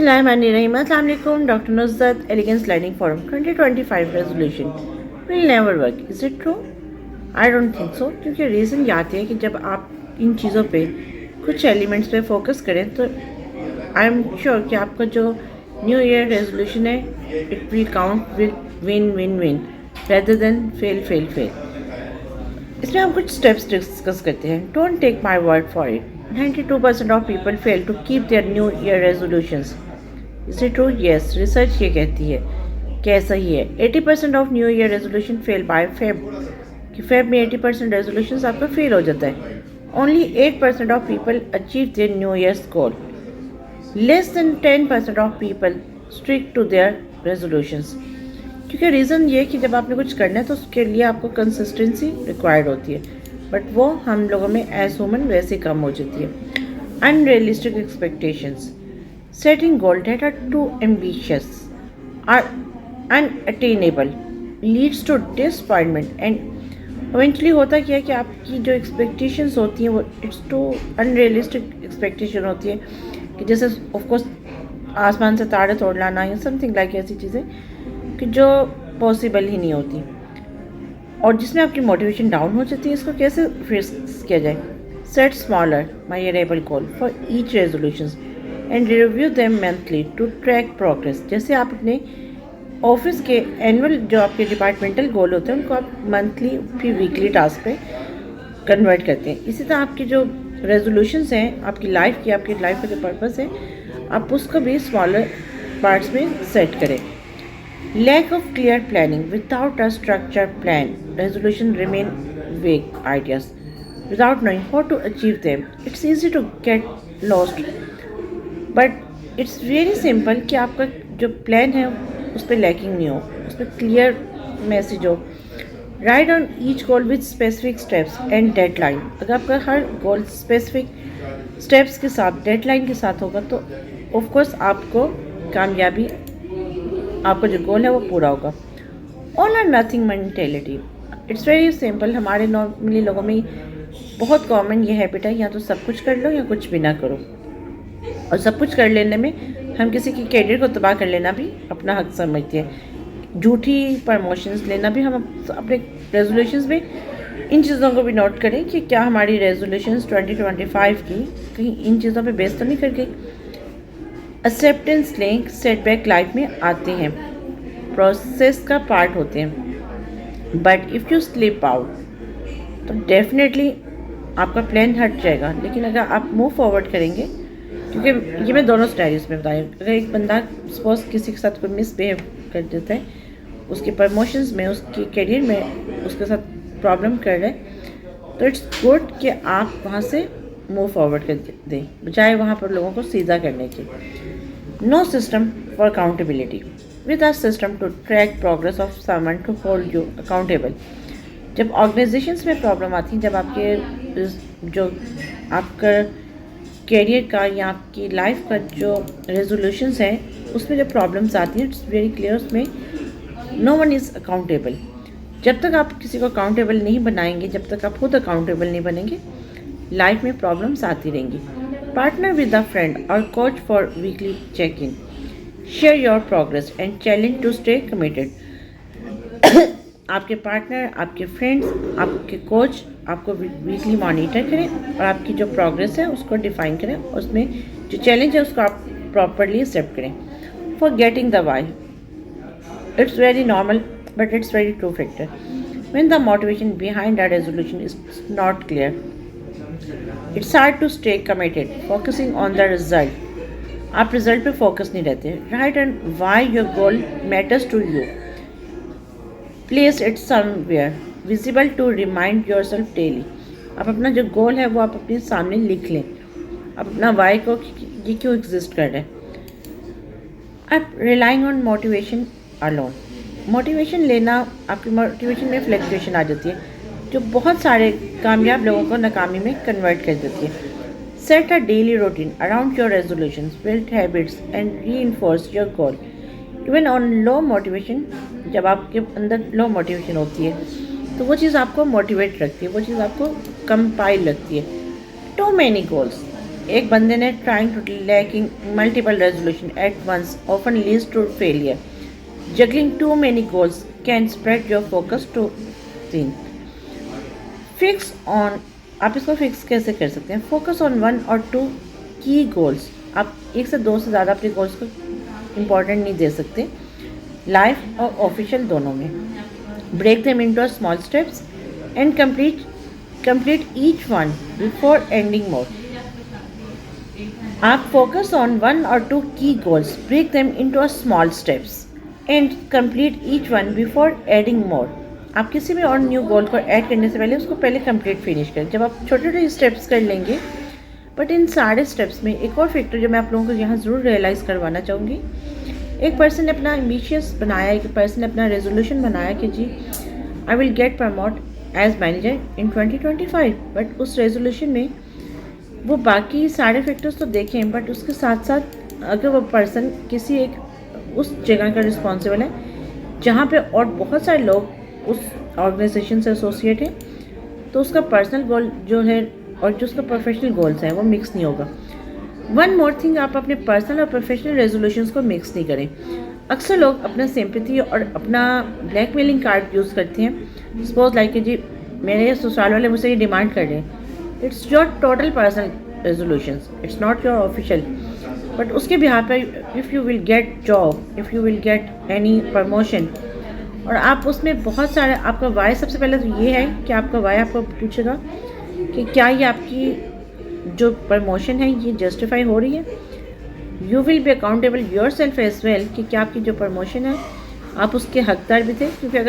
बिस्मिल्लाहिर्रहमानिर्रहीम। अस्सलाम वालेकुम। Doctor Nuzrat, elegance learning forum 2025 resolution will never work, is it true? I don't think so, क्योंकि reason ये आती है कि जब आप इन चीज़ों पे कुछ एलिमेंट्स पे फोकस करें तो आई एम श्योर कि आपका जो न्यू ईयर रेजोल्यूशन है it will count will win win win rather than fail fail fail. इसमें हम कुछ स्टेप्स डिस्कस करते हैं। Don't take my word for it, 92% of people fail to keep their new year resolutions. Is it true? Yes, research ये कहती है कि ऐसा ही है। 80% of new year resolution fail by Feb, कि फेब में 80% रेजोल्यूशन आपका फेल हो जाता है। Only 8% of people achieve their new years goal. Less than 10% of people stick to their resolutions. क्योंकि रीज़न ये कि जब आपने कुछ करना है तो उसके लिए आपको कंसिस्टेंसी रिक्वायर्ड होती है, बट वो हम लोगों में एज ह्यूमन वैसे कम हो जाती है। Unrealistic expectations, setting goal that are too ambitious or unattainable leads to disappointment and eventually होता क्या है कि आपकी जो एक्सपेक्टेशंस होती हैं वो इट्स टू अनरियलिस्टिक एक्सपेक्टेशन होती है कि जैसे ऑफकोर्स आसमान से तारे तोड़ लाना या समथिंग लाइक ऐसी चीज़ें कि जो पॉसिबल ही नहीं होती और जिसमें आपकी मोटिवेशन डाउन हो जाती है। इसको कैसे फेस किया जाए? Set smaller measurable goal for each resolutions and review them monthly to track progress. जैसे आप अपने ऑफिस के एनुअल जो आपके डिपार्टमेंटल गोल होते हैं उनको आप मंथली फिर वीकली टास्क पे कन्वर्ट करते हैं। इसी तरह आपकी जो रेजोल्यूशंस हैं आपकी लाइफ का जो पर्पस है आप उसको भी स्मॉलर पार्ट्स में सेट करें। Lack of clear planning, without a structured plan, resolution remain vague ideas. Without knowing how to achieve them, it's easy to get lost. But it's very simple कि आपका जो plan है उस पर lacking नहीं हो, उस पर क्लियर मैसेज हो। Right on each goal with specific steps and deadline. अगर आपका हर गोल स्पेसिफिक स्टेप्स के साथ डेडलाइन के साथ होगा तो ऑफकोर्स आपको कामयाबी, आपका जो गोल है वो पूरा होगा। ऑल और nothing mentality, it's very simple. हमारे नॉर्मली लोगों में बहुत कॉमन ये हैबिट है, या तो सब कुछ कर लो या कुछ भी ना करो। और सब कुछ कर लेने में हम किसी की कैरियर को तबाह कर लेना भी अपना हक समझते हैं। झूठी प्रमोशंस लेना भी हम अपने रेजोल्यूशंस में इन चीज़ों को भी नोट करें कि क्या हमारी रेजोल्यूशंस 2025 की कहीं इन चीज़ों पे बेस तो नहीं कर गई। एक्सेप्टेंस लें, सेटबैक लाइफ में आते हैं, प्रोसेस का पार्ट होते हैं, but if you slip out तो डेफिनेटली आपका प्लान हट जाएगा। लेकिन अगर आप मूव फॉरवर्ड करेंगे, क्योंकि ये मैं दोनों स्टैरिस में बता रही हूँ, अगर एक बंदा सपोज किसी के साथ कोई मिसबिहेव कर देता है, उसके प्रमोशंस में, उसके करियर में उसके साथ प्रॉब्लम कर रहे हैं, तो इट्स गुड कि आप वहाँ से मूव फॉरवर्ड कर दें बजाय वहाँ पर लोगों को सीधा करने की। No system for accountability, with a system to track progress of someone to hold you accountable. जब ऑर्गेनाइजेशंस में प्रॉब्लम आती है, जब आपके जो आपका कैरियर का या आपकी लाइफ का जो रेजोल्यूशंस हैं उसमें जब प्रॉब्लम्स आती हैं, इट्स वेरी क्लियर, उसमें नो वन इज़ अकाउंटेबल। जब तक आप किसी को अकाउंटेबल नहीं बनाएंगे, जब तक आप खुद अकाउंटेबल नहीं बनेंगे, लाइफ में प्रॉब्लम्स आती रहेंगी। पार्टनर विद अ फ्रेंड और coach for weekly check in, share your progress and challenge to stay committed. आपके पार्टनर, आपके फ्रेंड्स, आपके कोच आपको वीकली मॉनिटर करें और आपकी जो प्रोग्रेस है उसको डिफाइन करें, उसमें जो चैलेंज है उसको आप प्रॉपरली एक्सेप्ट करें। Forgetting the why, it's very normal but it's very true factor. When the motivation behind a resolution is not clear, it's hard to stay committed, focusing on the result. आप result पे focus नहीं रहते। Right and why your goal matters to you, place it somewhere visible to remind yourself daily. आप अपना जो गोल है वो आप अपने सामने लिख लें, आप अपना वाई को ये क्यों एग्जिस्ट कर रहे हैं। आप relying on motivation alone, motivation लेना, आपकी मोटिवेशन में फ्लक्चुएशन आ जाती है जो बहुत सारे कामयाब लोगों को नाकामी में कन्वर्ट कर देती है। Set a daily routine around your resolutions, build habits and reinforce your goal. Even on low motivation, जब आपके अंदर लो मोटिवेशन होती है तो वो चीज़ आपको मोटिवेट रखती है, वो चीज़ आपको कंपाइल रखती है। टू मैनी गोल्स, एक बंदे ने trying to lacking multiple resolution at once often leads to failure. Juggling too many goals can spread your focus to thin. Fix on. आप इसको फिक्स कैसे कर सकते हैं? फोकस ऑन 1 और 2 की गोल्स. आप 1 से 2 से ज़्यादा अपने गोल्स को इम्पोर्टेंट नहीं दे सकते, लाइफ और ऑफिशियल दोनों में. Break them into small steps and complete each one before ending more. आप फोकस ऑन 1 और 2 की goals, break them into small steps and complete each one before adding more. आप किसी भी और न्यू गोल को ऐड करने से पहले उसको पहले कंप्लीट फिनिश करें. जब आप छोटे छोटे स्टेप्स कर लेंगे, बट इन सारे स्टेप्स में एक और फैक्टर जो मैं आप लोगों को यहाँ ज़रूर रियलाइज़ करवाना चाहूँगी. एक पर्सन ने अपना एम्बिशियस बनाया, एक पर्सन ने अपना रेजोल्यूशन बनाया कि जी I will get promote as manager in 2025. But उस रेजोल्यूशन में वो बाकी सारे फैक्टर्स तो देखें, बट उसके साथ साथ अगर वो पर्सन किसी एक उस जगह का रिस्पॉन्सिबल है जहाँ पे और बहुत सारे लोग उस ऑर्गेनाइजेशन से एसोसिएट हैं, तो उसका पर्सनल गोल जो है और जो उसका प्रोफेशनल गोल्स हैं वो मिक्स नहीं होगा. वन मोर थिंग, आप अपने पर्सनल और प्रोफेशनल रेजोल्यूशंस को मिक्स नहीं करें. अक्सर लोग अपना सिंपैथी और अपना ब्लैकमेलिंग कार्ड यूज़ करते हैं. सपोज लाइक जी मेरे ससुराल वाले मुझसे ये डिमांड कर रहे हैं. It's your total personal resolutions, it's not your official. But उसके बिहार पर if you will get job, if you will get any promotion, और आप उसमें बहुत सारे, आपका वाई सबसे पहले तो ये है कि आपका वाई आपको पूछेगा कि क्या ये आपकी जो प्रमोशन है ये जस्टिफाई हो रही है. You will be accountable yourself as well कि क्या आपकी जो प्रमोशन है आप उसके हकदार भी थे. क्योंकि अगर